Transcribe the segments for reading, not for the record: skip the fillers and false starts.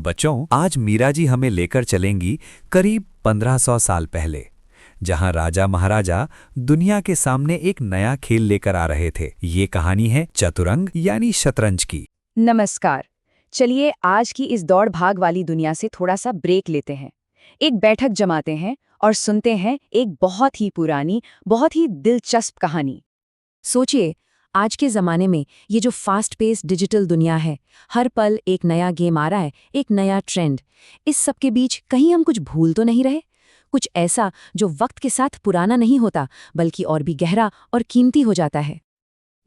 बच्चों, आज मीरा जी हमें लेकर चलेंगी करीब 1500 साल पहले, जहां राजा महाराजा दुनिया के सामने एक नया खेल लेकर आ रहे थे। ये कहानी है चतुरंग यानी शतरंज की। नमस्कार। चलिए आज की इस दौड़ भाग वाली दुनिया से थोड़ा सा ब्रेक लेते हैं, एक बैठक जमाते हैं और सुनते हैं एक बहुत ही पुरानी, बहुत ही दिलचस्प कहानी। सोचिए, आज के ज़माने में ये जो फास्ट पेस डिजिटल दुनिया है, हर पल एक नया गेम आ रहा है, एक नया ट्रेंड। इस सब के बीच कहीं हम कुछ भूल तो नहीं रहे? कुछ ऐसा जो वक्त के साथ पुराना नहीं होता, बल्कि और भी गहरा और कीमती हो जाता है।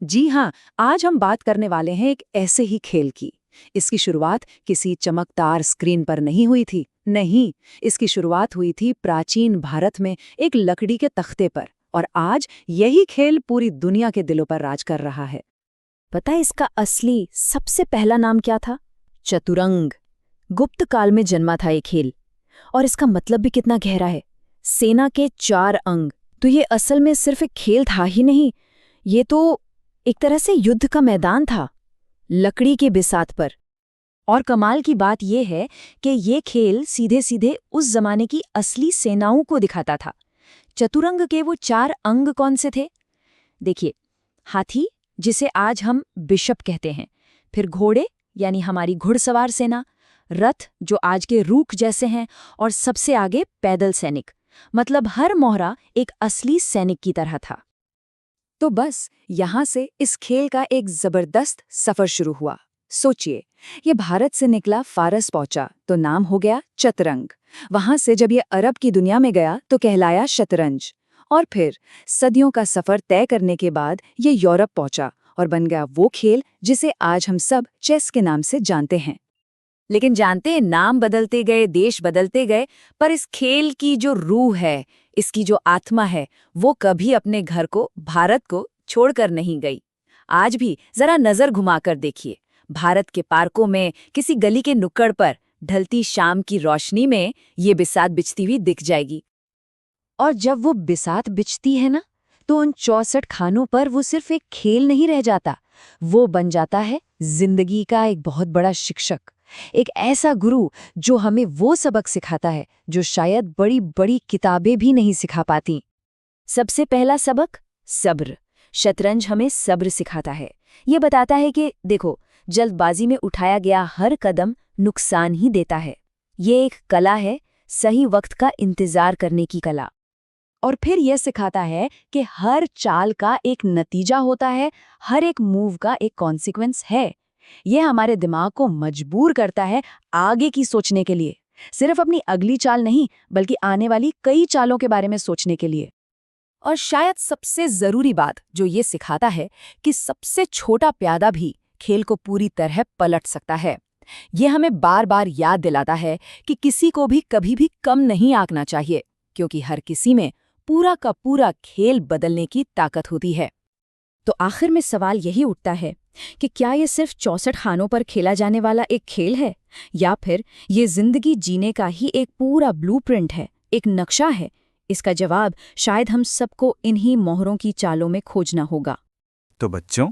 जी हाँ, आज हम बात करने वाले हैं एक ऐसे ही खेल की। इसकी शुरुआत किसी चमकदार स्क्रीन पर नहीं हुई थी। नहीं, इसकी शुरुआत हुई थी प्राचीन भारत में एक लकड़ी के तख्ते पर, और आज यही खेल पूरी दुनिया के दिलों पर राज कर रहा है। पता है इसका असली सबसे पहला नाम क्या था? चतुरंग। गुप्त काल में जन्मा था ये खेल, और इसका मतलब भी कितना गहरा है। सेना के 4 अंग। तो ये असल में सिर्फ एक खेल था ही नहीं, ये तो एक तरह से युद्ध का मैदान था, लकड़ी के बिसात पर। और कमाल की बात यह है कि ये खेल सीधे सीधे उस जमाने की असली सेनाओं को दिखाता था। चतुरंग के वो 4 अंग कौन से थे? देखिए, हाथी, जिसे आज हम बिशप कहते हैं, फिर घोड़े यानी हमारी घुड़सवार सेना, रथ जो आज के रूख जैसे हैं, और सबसे आगे पैदल सैनिक। मतलब हर मोहरा एक असली सैनिक की तरह था। तो बस यहां से इस खेल का एक जबरदस्त सफर शुरू हुआ। सोचिए, ये भारत से निकला, फारस पहुंचा तो नाम हो गया चतुरंग। वहां से जब ये अरब की दुनिया में गया तो कहलाया शतरंज। और फिर सदियों का सफर तय करने के बाद ये यूरोप पहुंचा और बन गया वो खेल जिसे आज हम सब चेस के नाम से जानते हैं। लेकिन जानते हैं, नाम बदलते गए, देश बदलते गए, पर इस खेल की जो रूह है, इसकी जो आत्मा है, वो कभी अपने घर को, भारत को छोड़कर नहीं गई। आज भी जरा नजर घुमाकर देखिए, भारत के पार्कों में, किसी गली के नुक्कड़ पर ढलती शाम की रोशनी में ये बिसात बिछती हुई दिख जाएगी। और जब वो बिसात बिछती है ना, तो उन 64 खानों पर वो सिर्फ एक खेल नहीं रह जाता, वो बन जाता है जिंदगी का एक बहुत बड़ा शिक्षक, एक ऐसा गुरु जो हमें वो सबक सिखाता है जो शायद बड़ी बड़ी किताबें भी नहीं सिखा पाती। सबसे पहला सबक, सब्र। शतरंज हमें सब्र सिखाता है। ये बताता है कि देखो, जल्दबाजी में उठाया गया हर कदम नुकसान ही देता है। ये एक कला है, सही वक्त का इंतजार करने की कला। और फिर यह सिखाता है कि हर चाल का एक नतीजा होता है, हर एक मूव का एक कॉन्सिक्वेंस है। यह हमारे दिमाग को मजबूर करता है आगे की सोचने के लिए, सिर्फ अपनी अगली चाल नहीं, बल्कि आने वाली कई चालों के बारे में सोचने के लिए। और शायद सबसे जरूरी बात जो ये सिखाता है कि सबसे छोटा प्यादा भी खेल को पूरी तरह पलट सकता है। ये हमें बार बार याद दिलाता है कि किसी को भी कभी भी कम नहीं आंकना चाहिए, क्योंकि हर किसी में पूरा का पूरा खेल बदलने की ताकत होती है। तो आखिर में सवाल यही उठता है कि क्या ये सिर्फ 64 खानों पर खेला जाने वाला एक खेल है, या फिर ये जिंदगी जीने का ही एक पूरा ब्लूप्रिंट है, एक नक्शा है? इसका जवाब शायद हम सबको इन्हीं मोहरों की चालों में खोजना होगा। तो बच्चों,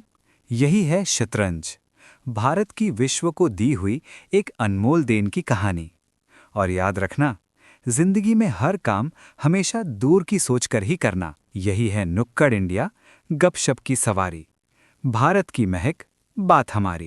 यही है शतरंज, भारत की विश्व को दी हुई एक अनमोल देन की कहानी। और याद रखना, जिंदगी में हर काम हमेशा दूर की सोच कर ही करना। यही है नुक्कड़ इंडिया, गपशप की सवारी, भारत की महक, बात हमारी।